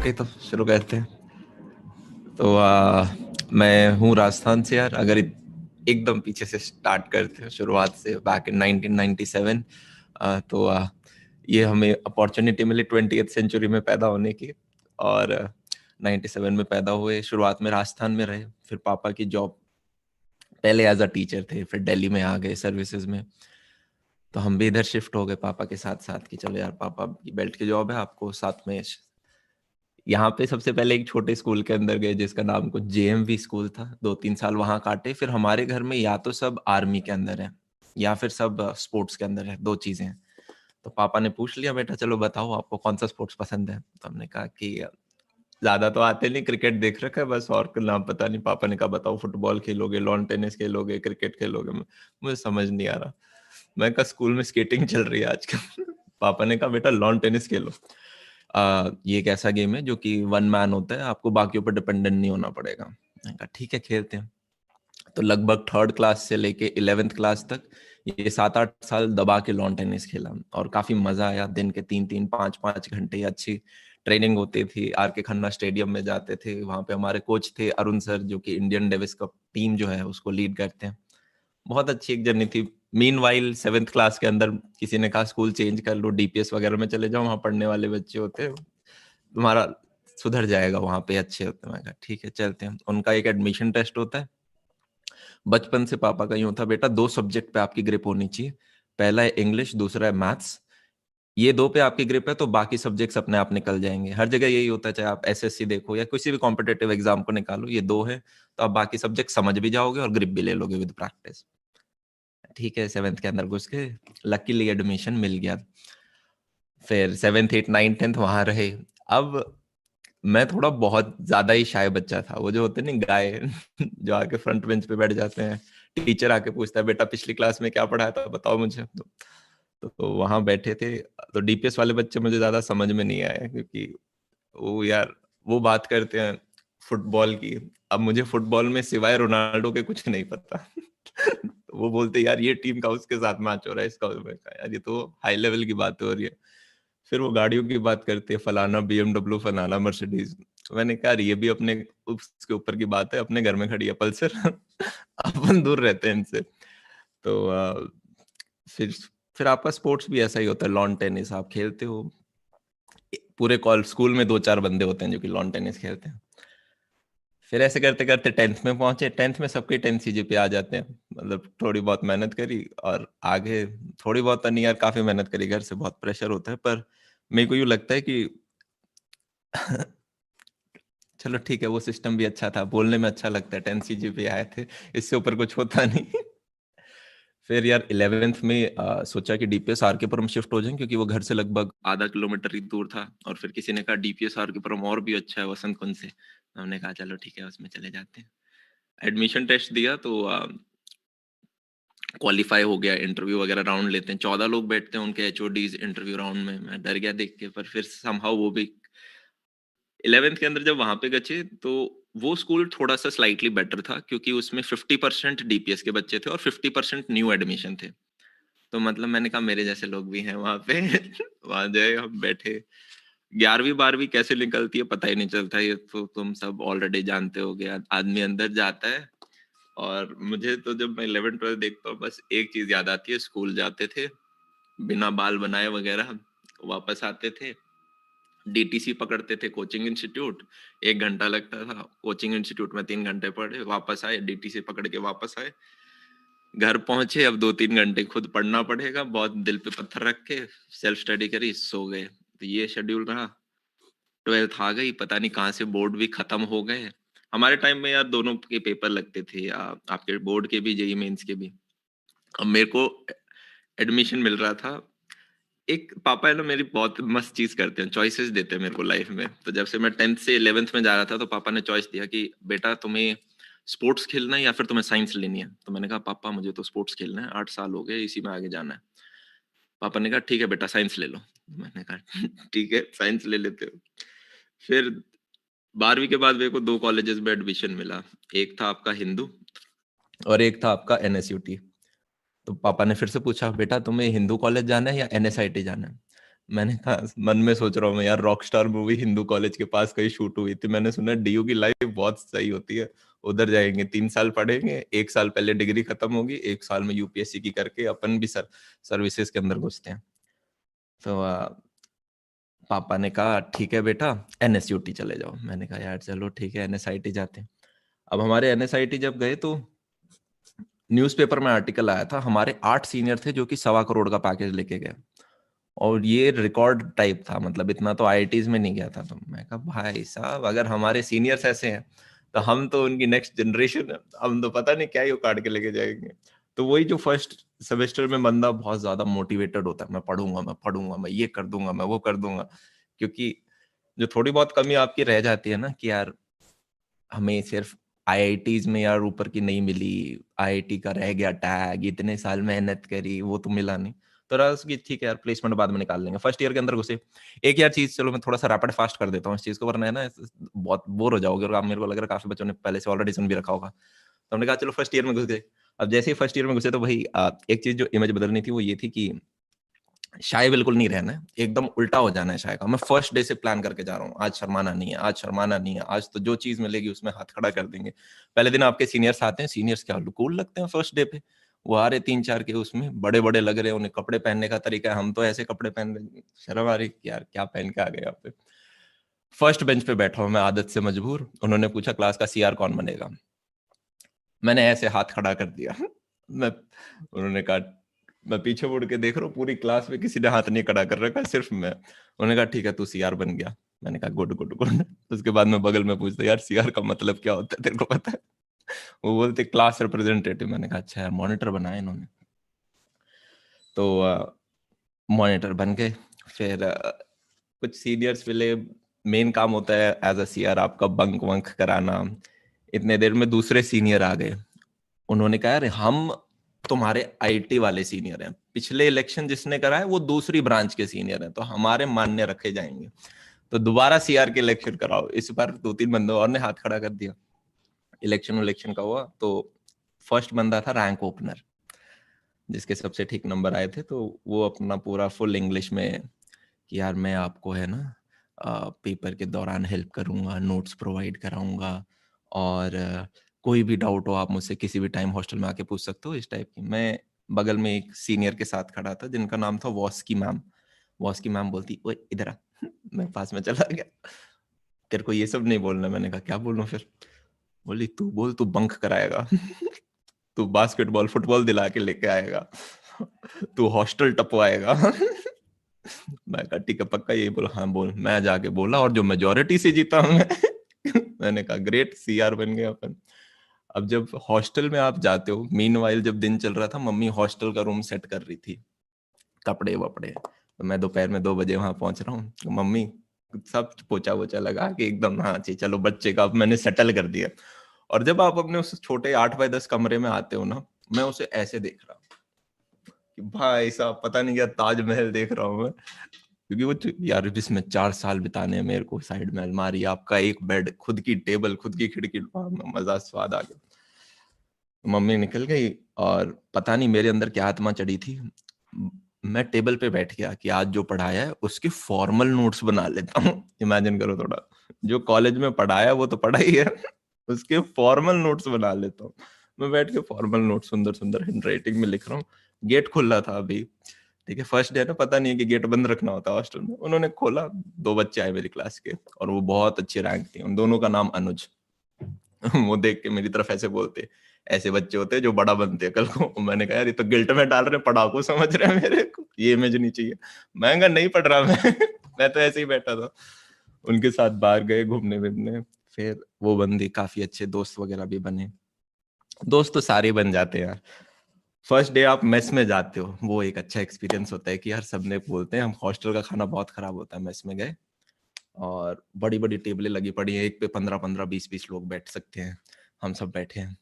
Okay, तो शुरू करते हैं। तो मैं हूँ राजस्थान से यार। अगर एकदम पीछे से स्टार्ट करते हैं, शुरुआत से बैक इन 1997। तो ये हमें अपॉर्चुनिटी मिली 20th सेंचुरी में पैदा होने की। और 97 में पैदा हुए, शुरुआत में राजस्थान में रहे, फिर पापा की जॉब पहले एज अ टीचर थे, फिर दिल्ली में आ गए सर्विसेज में। तो हम भी इधर शिफ्ट हो गए पापा के साथ साथ कि चलो यार, पापा की बेल्ट की जॉब है, आपको साथ में। यहाँ पे सबसे पहले एक छोटे स्कूल के अंदर गए जिसका नाम कुछ जेएमवी स्कूल था। 2-3 साल वहां काटे। फिर हमारे घर में या तो सब आर्मी के अंदर है या फिर सब स्पोर्ट्स के अंदर है, दो चीजें हैं। तो पापा ने पूछ लिया, बेटा चलो बताओ आपको कौन सा स्पोर्ट्स पसंद है। तो हमने कहा कि ज्यादा तो आते नहीं, क्रिकेट देख रखा है बस, और कोई नाम पता नहीं। पापा ने कहा बताओ, फुटबॉल खेलोगे, लॉन टेनिस खेलोगे, क्रिकेट खेलोगे? मुझे समझ नहीं आ रहा। मैं कहा स्कूल में स्केटिंग चल रही है आजकल। पापा ने कहा बेटा लॉन टेनिस खेलो। ये एक ऐसा गेम है जो कि वन मैन होता है, आपको बाकियों पर डिपेंडेंट नहीं होना पड़ेगा। मैंने कहा ठीक है, खेलते हैं। तो लगभग 3rd क्लास से लेके 11th क्लास तक ये 7-8 साल दबा के लॉन टेनिस खेला, और काफी मजा आया। दिन के 3-3 5-5 घंटे अच्छी ट्रेनिंग होती थी। आर के खन्ना स्टेडियम में जाते थे, वहां पे हमारे कोच थे अरुण सर, जो कि इंडियन डेविस कप टीम जो है उसको लीड करते हैं। बहुत अच्छी एक जर्नी थी। मीनवाइल 7th क्लास के अंदर किसी ने कहा स्कूल चेंज कर लो, डीपीएस वगैरह में चले जाओ, वहां पढ़ने वाले बच्चे होते हैं, तुम्हारा सुधर जाएगा, वहां पे अच्छे होते हैं। मैं कहा ठीक है चलते हैं। उनका एक एडमिशन टेस्ट होता है। बचपन से पापा का यूं था, बेटा 2 सब्जेक्ट पे आपकी ग्रिप होनी चाहिए, पहला है इंग्लिश, दूसरा है मैथ्स। ये दो पे आपकी ग्रिप है तो बाकी सब्जेक्ट्स अपने आप निकल जाएंगे। हर जगह यही होता है, चाहे आप एसएससी देखो या किसी भी कॉम्पिटेटिव एग्जाम को निकालो, ये दो है तो आप बाकी सब्जेक्ट समझ भी जाओगे और ग्रिप भी ले लोगे विद प्रैक्टिस। ठीक है, 7th के अंदर घुस के लकीली एडमिशन मिल गया। फिर 7th 8th 9th 10th वहां रहे। अब मैं थोड़ा बहुत ज्यादा ही शाय बच्चा था, वो जो होते नहीं गाय जो आके फ्रंट बेंच पे बैठ जाते हैं, टीचर आके पूछता है बेटा पिछली क्लास में क्या पढ़ाया था बताओ मुझे। तो वहां बैठे थे। तो डीपीएस वाले बच्चे मुझे ज्यादा समझ में नहीं आए, क्योंकि वो यार वो बात करते हैं फुटबॉल की। अब मुझे फुटबॉल में सिवाय रोनाल्डो के कुछ नहीं पता। तो वो बोलते यार ये टीम का उसके साथ मैच हो रहा है, इसका। मैं कहा, यार ये तो हाई लेवल की बात हो रही है। फिर वो गाड़ियों की बात करते हैं, फलाना बीएमडब्ल्यू, फलाना मर्सिडीज। मैंने कहा ये भी अपने उसके ऊपर की बात है, अपने घर में खड़ी है पल्सर। अपन दूर रहते हैं इनसे। तो फिर फिर आपका स्पोर्ट्स भी ऐसा ही होता है, लॉन टेनिस आप खेलते हो। पूरे कॉल स्कूल में 2-4 बंदे होते हैं जो कि लॉन टेनिस खेलते हैं। फिर ऐसे करते करते 10th में पहुंचे। 10th में सबके 10 सीजीपीए आ जाते हैं, मतलब थोड़ी बहुत मेहनत करी और आगे। थोड़ी बहुत तो नहीं यार, काफी मेहनत करी, घर से बहुत प्रेशर होता है। पर मेरे को यूं लगता है कि चलो ठीक है, वो सिस्टम भी अच्छा था, बोलने में अच्छा लगता है, 10 सीजीपीए आए थे, इससे ऊपर कुछ होता नहीं। फिर यार 11th में सोचा कि डीपीएस आर के पुरम शिफ्ट हो जाएं, क्योंकि वो घर से लगभग आधा किलोमीटर ही दूर था। और फिर किसी ने कहा डीपीएस आर के पुरम और भी अच्छा है वसंत कुंज से। हमने कहा चलो ठीक है, उसमें चले जाते हैं। एडमिशन टेस्ट दिया तो क्वालिफाई हो गया। इंटरव्यू वगैरह राउंड लेते हैं, 14 लोग बैठते हैं उनके एचओडीज इंटरव्यू राउंड में। मैं डर गया देख के, पर फिर समहाउ वो भी 11th के अंदर जब वहां पे गए तो वो स्कूल थोड़ा सा स्लाइटली बेटर था, क्योंकि उसमें 50% डीपीएस के बच्चे थे और 50% न्यू एडमिशन थे। तो मतलब मैंने कहा मेरे जैसे लोग भी हैं वहां पे। वहां गए, हम बैठे। 11वीं 12वीं कैसे निकलती है पता ही नहीं चलता, ये तो तुम सब ऑलरेडी जानते हो गया। आदमी अंदर जाता है। और मुझे तो जब मैं 11th 12th देखता हूँ, बस एक चीज याद आती है, स्कूल जाते थे बिना बाल बनाए वगैरह, वापस आते थे, डीटीसी पकड़ते थे, कोचिंग इंस्टीट्यूट। 1 घंटा लगता था, कोचिंग इंस्टीट्यूट में 3 घंटे पढ़े, वापस आए, डीटीसी पकड़ के वापस आए। घर पहुंचे, अब 2-3 घंटे खुद पढ़ना पड़ेगा, बहुत दिल पे पत्थर रख के सेल्फ स्टडी करी, सो गए। तो ये शेड्यूल रहा। 12th आ गई, पता नहीं कहाँ से बोर्ड भी खत्म हो गए। हमारे टाइम में यार दोनों के पेपर लगते थे, आपके बोर्ड के भी, जेई मेंस के भी। अब मेरे को एडमिशन मिल रहा था। एक पापा है ना, मेरी बहुत मस्त चीज करते हैं, चॉइसेस देते हैं मेरे को लाइफ में। तो जब से मैं 10th से 11th में जा रहा था तो पापा ने चॉइस दिया कि बेटा तुम्हें स्पोर्ट्स खेलना है या फिर तुम्हें साइंस लेनी है। तो मैंने कहा पापा मुझे तो स्पोर्ट्स खेलना है, 8 साल हो गए इसी में आगे जाना है। पापा ने कहा ठीक है बेटा साइंस ले लो। मैंने कहा ठीक है साइंस ले लेते हो। फिर 12वीं के बाद मेरे को 2 कॉलेजेस में एडमिशन मिला। एक था आपका हिंदू और एक था आपका एनएसयूटी। तो पापा ने फिर से पूछा बेटा तुम्हें हिंदू कॉलेज जाना है या एनएसआईटी जाना है। मैंने कहा, मन में सोच रहा हूँ मैं, यार रॉकस्टार मूवी हिंदू कॉलेज के पास कहीं शूट हुई थी, मैंने सुना डीयू की लाइफ बहुत सही होती है, उधर जाएंगे 3 साल पढ़ेंगे, 1 साल पहले डिग्री खत्म होगी, 1 साल में यूपीएससी की करके अपन भी सर्विसेज के अंदर घुसते हैं। तो पापा ने कहा ठीक है बेटा एनएसयूटी चले जाओ। मैंने कहा यार चलो ठीक है एनएसआईटी जाते हैं। अब हमारे एनएसआईटी जब गए तो न्यूज़पेपर में आर्टिकल आया था, हमारे 8 सीनियर थे जो कि 1.25 करोड़ का पैकेज लेके गए, और ये रिकॉर्ड टाइप था, मतलब इतना तो आईआईटीज में नहीं गया था। तो मैं कहा भाई साहब अगर हमारे सीनियर्स ऐसे हैं तो हम तो उनकी नेक्स्ट जनरेशन है, हम तो पता नहीं क्या ही उखाड़ के लेके जाएंगे। तो वही जो फर्स्ट सेमेस्टर में बंदा बहुत ज्यादा मोटिवेटेड होता है, मैं पढ़ूंगा, मैं ये कर दूंगा, मैं वो कर दूंगा, क्योंकि जो थोड़ी बहुत कमी आपकी रह जाती है ना कि यार हमें सिर्फ आईआईटीज में यार ऊपर की नहीं मिली, आईआईटी का रह गया टैग, इतने साल मेहनत करी वो तो मिला नहीं, तो रहा कि ठीक है यार प्लेसमेंट बाद में निकाल लेंगे। फर्स्ट ईयर के अंदर घुसे, एक यार चीज, चलो मैं थोड़ा सा रैपिड फास्ट कर देता हूँ इस चीज को, वरना है ना बहुत बोर हो जाओगे, और आप, मेरे को लग रहा है काफी बच्चों ने पहले से ऑलरेडी सुन भी रखा होगा। तो हमने कहा चलो फर्स्ट ईयर में घुस गए। अब जैसे ही फर्स्ट ईयर में घुसे तो भाई एक चीज जो इमेज बदलनी थी वो ये थी कि शाय बिल्कुल नहीं रहना है, एकदम उल्टा हो जाना है शाय का। मैं फर्स्ट डे से प्लान करके जा रहा हूँ, आज शर्माना नहीं है, आज शर्माना नहीं है, आज तो जो चीज मिलेगी उसमें हाथ खड़ा कर देंगे। पहले दिन आपके सीनियर्स आते हैं, सीनियर्स क्या कूल लगते हैं फर्स्ट डे पे, वो आ रहे 3-4 के, उसमें बड़े बड़े लग रहे हैं, उन्हें कपड़े पहनने का तरीका है, हम तो ऐसे कपड़े पहन रहे, शर्म आ रही यार क्या पहन के आ गए यहाँ पे। फर्स्ट बेंच पे बैठा हूँ मैं आदत से मजबूर, उन्होंने पूछा क्लास का सीआर कौन बनेगा, मैंने ऐसे हाथ खड़ा कर दिया मैं, उन्होंने कहा, मैं पीछे मुड़ के देख रहा हूँ पूरी क्लास में किसी ने हाथ नहीं खड़ा कर रखा, सिर्फ मैं। उन्होंने कहा ठीक है तू सीआर बन गया। मैंने कहा गुड गुड गुड। उसके बाद मैं बगल में पूछता यार सीआर का मतलब क्या होता है तेरे को पता है? वो बोलते क्लास रिप्रेजेंटेटिव। मैंने कहा अच्छा यार मॉनिटर बनाया इन्होंने। तो मॉनिटर बन गए। फिर कुछ सीनियर्स मिले, मेन काम होता है एज अ सीआर आपका बंक वंक कराना। इतने देर में दूसरे सीनियर आ गए, उन्होंने कहा अरे हम तुम्हारे आईटी वाले सीनियर हैं, पिछले इलेक्शन जिसने करा है वो दूसरी ब्रांच के सीनियर हैं, तो हमारे मान्य रखे जाएंगे, तो दोबारा सीआर के इलेक्शन कराओ। इस बार 2-3 बंदों और ने हाथ खड़ा कर दिया। इलेक्शन का हुआ तो फर्स्ट बंदा था रैंक ओपनर, जिसके सबसे ठीक नंबर आए थे, तो वो अपना पूरा फुल इंग्लिश में कि यार मैं आपको है ना पेपर के दौरान हेल्प करूंगा, नोट्स प्रोवाइड कराऊंगा, और कोई भी डाउट हो आप मुझसे किसी भी टाइम हॉस्टल में आके पूछ सकते हो, इस टाइप की। मैं बगल में एक सीनियर के साथ खड़ा था जिनका नाम था वॉस्की मैम। वॉस्की मैम बोलती ओए इधर आ। मैं पास में चला गया, तेरे को ये सब नहीं बोलना। मैंने कहा क्या बोलूं फिर? बोली तू बोल तू बंक कराएगा, तू बास्केटबॉल फुटबॉल दिला के लेके आएगा, तू हॉस्टल टपवाएगा। मैं कहा ठीक है पक्का यही बोला? हाँ बोल। मैं जाके बोला और जो मेजोरिटी से जीता हूँ मैं। मैंने कहा ग्रेट सीआर बन गए अपन। अब जब हॉस्टल में आप जाते हो, मीनवाइल जब दिन चल रहा था, मम्मी हॉस्टल का रूम सेट कर रही थी, कपड़े वपड़े, तो मैं दोपहर में 2 बजे वहां पहुंच रहा हूँ, तो मम्मी सब पोछा वोछा लगा के एकदम, हाँ जी चलो बच्चे का अब मैंने सेटल कर दिया। और जब आप अपने उस छोटे 8x10 कमरे में आते हो ना, मैं उसे ऐसे देख रहा हूँ कि भाई साहब पता नहीं क्या ताजमहल देख रहा हूँ मैं, क्योंकि वो यार जिसमें 4 साल बिताने हैं मेरे को, साइड में अलमारी, आपका एक बेड, खुद की टेबल, खुद की खिड़की, मजा स्वाद आ गया। मम्मी निकल गई और पता नहीं मेरे अंदर क्या आत्मा चढ़ी थी, मैं टेबल पे बैठ गया कि आज जो पढ़ाया है उसके फॉर्मल नोट्स बना लेता हूँ। इमेजिन करो थोड़ा, जो कॉलेज में पढ़ाया वो तो पढ़ा ही है, उसके फॉर्मल नोट्स बना लेता हूँ। मैं बैठ के फॉर्मल नोट सुंदर सुंदर हैंड राइटिंग में लिख रहा हूँ। गेट खुल रहा था अभी, ठीक है फर्स्ट डे ना, पता नहीं है कि गेट बंद रखना होता है हॉस्टल में, उन्होंने खोला, 2 बच्चे आए मेरी क्लास के और वो बहुत अच्छे रैंक थे, उन दोनों का नाम अनुज। वो देख के मेरी तरफ ऐसे बोलते, ऐसे बच्चे होते हैं जो बड़ा बनते हैं कल को। मैंने कहा यार ये तो गिल्ट में डाल रहे, पढ़ाकू समझ रहे हैं मेरे को, ये इमेज नहीं चाहिए। मैं कहा नहीं पढ़ रहा मैं। मैं तो ऐसे ही बैठा था। उनके साथ बाहर गए घूमने फिरने, फिर वो बंदी काफी अच्छे दोस्त वगैरह भी बने। दोस्त तो सारे बन जाते हैं यार। फर्स्ट डे आप मेस में जाते हो, वो एक अच्छा एक्सपीरियंस होता है कि यार सबने बोलते हैं हम, हॉस्टल का खाना बहुत खराब होता है। मेस में गए और बड़ी बड़ी टेबलें लगी पड़ी हैं, एक पे 15-15 20-20 लोग बैठ सकते हैं, हम सब बैठे हैं।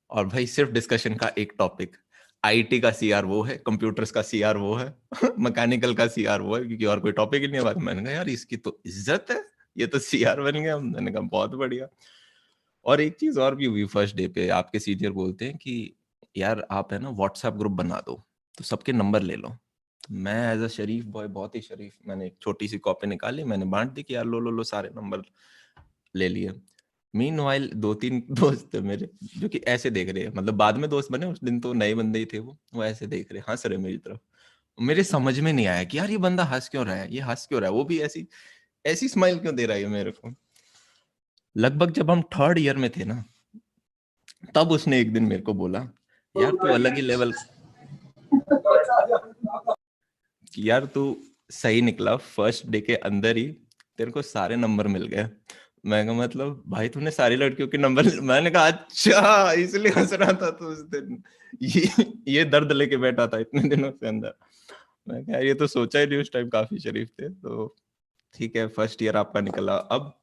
और भाई सिर्फ डिस्कशन का एक टॉपिक, आईटी का सीआर वो है, कंप्यूटर्स का सीआर वो है, मैकेनिकल का सीआर वो है, क्योंकि और कोई टॉपिक ही नहीं है बात। मैंने कहा यार इसकी तो इज्जत है, ये तो सीआर बन गया। मैंने कहा बहुत बढ़िया। और एक चीज और भी हुई फर्स्ट डे पे, आपके सीनियर बोलते हैं कि यार आप है ना व्हाट्सएप ग्रुप बना दो, तो सबके नंबर ले लो। मैं एज अ शरीफ बॉय, बहुत ही शरीफ, मैंने एक छोटी सी कॉपी निकाली, मैंने बांट दी कि यार लो लो लो, सारे नंबर ले लिए। मीनवाइल 2-3 दोस्त थे मेरे जो कि ऐसे देख रहे हैं, मतलब बाद में दोस्त बने, उस दिन तो नए बंदे ही थे, वो ऐसे देख रहे, हंस रहे मेरी तरफ। मेरे समझ में नहीं आया कि यार ये बंदा हंस क्यों रहा है, ये हंस क्यों रहा है, वो भी ऐसी ऐसी स्माइल क्यों दे रहा है ये मेरे को। लगभग जब हम 3rd ईयर में थे ना, तब उसने एक दिन मेरे को बोला, यार तू अलग ही लेवल, यार तू सही निकला, फर्स्ट डे के अंदर ही तेरे को सारे नंबर मिल गए। मैं कहा मतलब भाई तूने सारी लड़कियों के नंबर, मैंने कहा अच्छा इसलिए हंस रहा था तो उस दिन, ये दर्द लेके बैठा था इतने दिनों से अंदर। मैं कहा ये तो सोचा ही नहीं उस टाइम, काफी शरीफ थे। तो ठीक है, फर्स्ट ईयर आपका निकला। अब